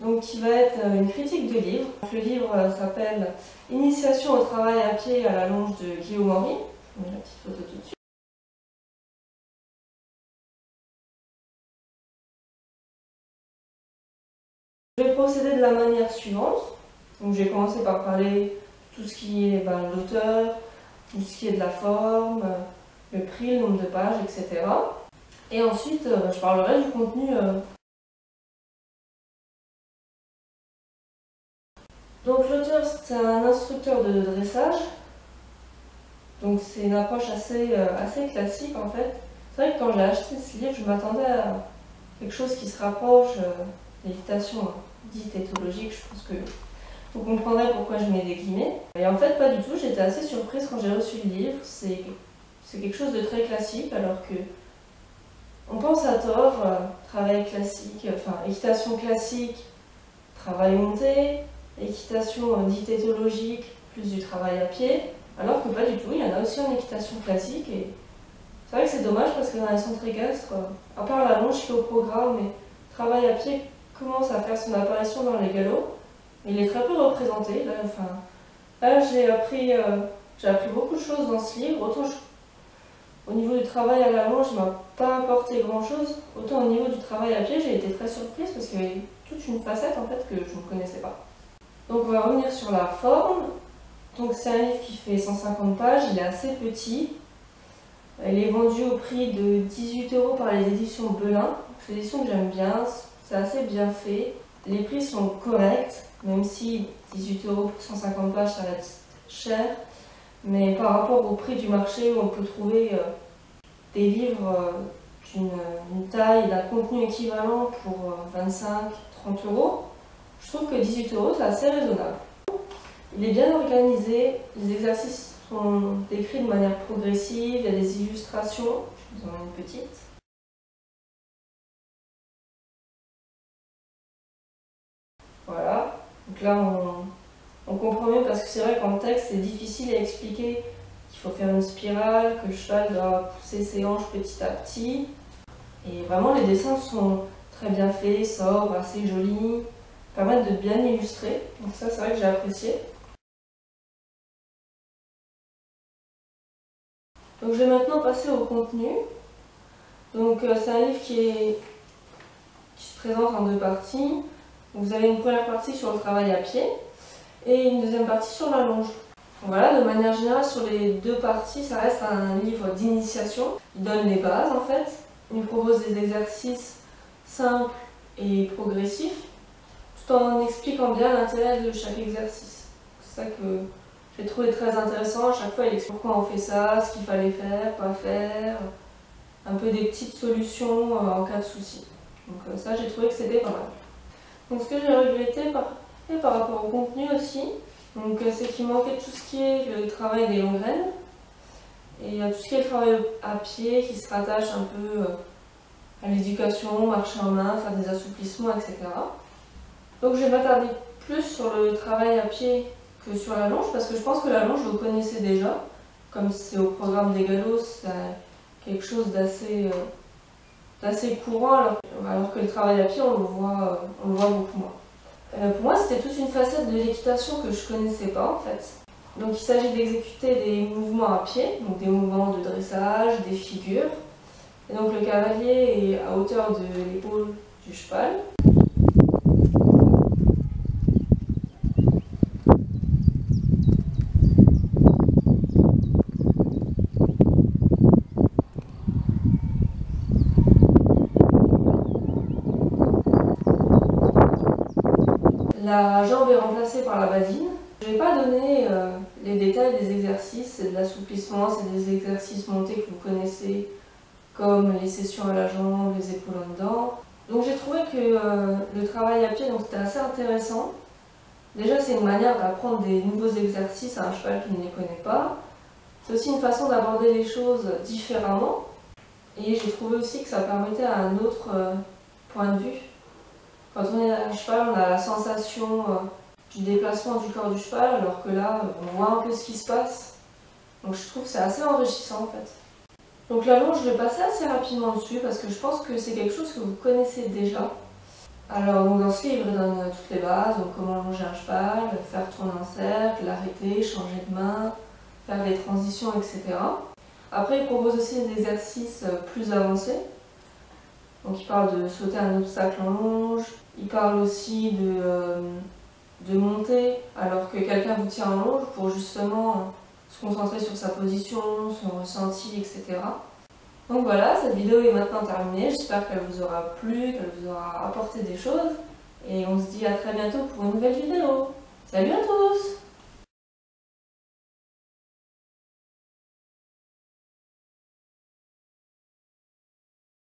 donc qui va être une critique de livre. Le livre s'appelle « Initiation au travail à pied à la longe » de Guillaume Henry. Je mets la petite photo tout de suite. Je vais procéder de la manière suivante. Donc j'ai commencé par parler tout ce qui est l'auteur, tout ce qui est de la forme, le prix, le nombre de pages, etc. Et ensuite, je parlerai du contenu. Donc l'auteur, c'est un instructeur de dressage. Donc c'est une approche assez classique en fait. C'est vrai que quand j'ai acheté ce livre, je m'attendais à quelque chose qui se rapproche de l'équitation dite éthologique. Je pense que vous comprendrez pourquoi je mets des guillemets. Et en fait, pas du tout. J'étais assez surprise quand j'ai reçu le livre. C'est quelque chose de très classique, alors que on pense à tort, travail classique, équitation classique, travail monté, équitation dite éthologique, plus du travail à pied, alors que pas du tout. Il y en a aussi en équitation classique. Et c'est vrai que c'est dommage parce que dans les centres équestres, à part la longe qui est au programme, mais travail à pied commence à faire son apparition dans les galops. Il est très peu représenté. Là j'ai appris beaucoup de choses dans ce livre. Autant au niveau du travail à la longe, il ne m'a pas apporté grand chose. Autant au niveau du travail à pied, j'ai été très surprise parce qu'il y avait toute une facette en fait que je ne connaissais pas. Donc on va revenir sur la forme. Donc c'est un livre qui fait 150 pages, il est assez petit. Il est vendu au prix de 18 € par les éditions Belin. C'est une édition que j'aime bien, c'est assez bien fait. Les prix sont corrects, même si 18 € pour 150 pages ça reste cher. Mais par rapport au prix du marché où on peut trouver des livres d'une taille, d'un contenu équivalent pour 25-30 €, je trouve que 18 € c'est assez raisonnable. Il est bien organisé, les exercices sont décrits de manière progressive, il y a des illustrations, je vous en mets une petite. Voilà, donc là on comprend mieux parce que c'est vrai qu'en texte c'est difficile à expliquer qu'il faut faire une spirale, que le cheval doit pousser ses hanches petit à petit. Et vraiment les dessins sont très bien faits, sobres, assez jolis, permettent de bien illustrer, donc ça c'est vrai que j'ai apprécié. Donc je vais maintenant passer au contenu. Donc c'est un livre qui se présente en deux parties. Vous avez une première partie sur le travail à pied et une deuxième partie sur la longe. Voilà, de manière générale, sur les deux parties, ça reste un livre d'initiation. Il donne les bases en fait. Il propose des exercices simples et progressifs, tout en expliquant bien l'intérêt de chaque exercice. C'est ça que j'ai trouvé très intéressant. À chaque fois, il explique pourquoi on fait ça, ce qu'il fallait faire, pas faire, un peu des petites solutions en cas de souci. Donc ça, j'ai trouvé que c'était pas mal. Donc ce que j'ai regretté par rapport au contenu aussi, c'est qu'il manquait tout ce qui est le travail des longues graines et tout ce qui est le travail à pied qui se rattache un peu à l'éducation, marcher en main, faire des assouplissements, etc. Donc je vais m'attarder plus sur le travail à pied que sur la longe parce que je pense que la longe vous connaissez déjà. Comme c'est au programme des galops, c'est quelque chose d'assez courant alors que le travail à pied on le voit beaucoup moins. Pour moi, c'était toute une facette de l'équitation que je ne connaissais pas en fait. Donc il s'agit d'exécuter des mouvements à pied, donc des mouvements de dressage, des figures. Et donc le cavalier est à hauteur de l'épaule du cheval. La jambe est remplacée par la badine. Je ne vais pas donner les détails des exercices, c'est de l'assouplissement, c'est des exercices montés que vous connaissez comme les sessions à la jambe, les épaules en dedans. Donc j'ai trouvé que le travail à pied c'était assez intéressant. Déjà c'est une manière d'apprendre des nouveaux exercices à un cheval qui ne les connaît pas. C'est aussi une façon d'aborder les choses différemment. Et j'ai trouvé aussi que ça permettait un autre point de vue. Quand on est à un cheval, on a la sensation du déplacement du corps du cheval, alors que là, on voit un peu ce qui se passe. Donc je trouve que c'est assez enrichissant en fait. Donc la longe, je vais passer assez rapidement dessus parce que je pense que c'est quelque chose que vous connaissez déjà. Alors donc dans ce livre, il donne toutes les bases, donc comment longer un cheval, faire tourner un cercle, l'arrêter, changer de main, faire des transitions, etc. Après, il propose aussi des exercices plus avancés. Donc il parle de sauter un obstacle en longe, il parle aussi de monter alors que quelqu'un vous tient en longe pour justement se concentrer sur sa position, son ressenti, etc. Donc voilà, cette vidéo est maintenant terminée, j'espère qu'elle vous aura plu, qu'elle vous aura apporté des choses, et on se dit à très bientôt pour une nouvelle vidéo. Salut à tous!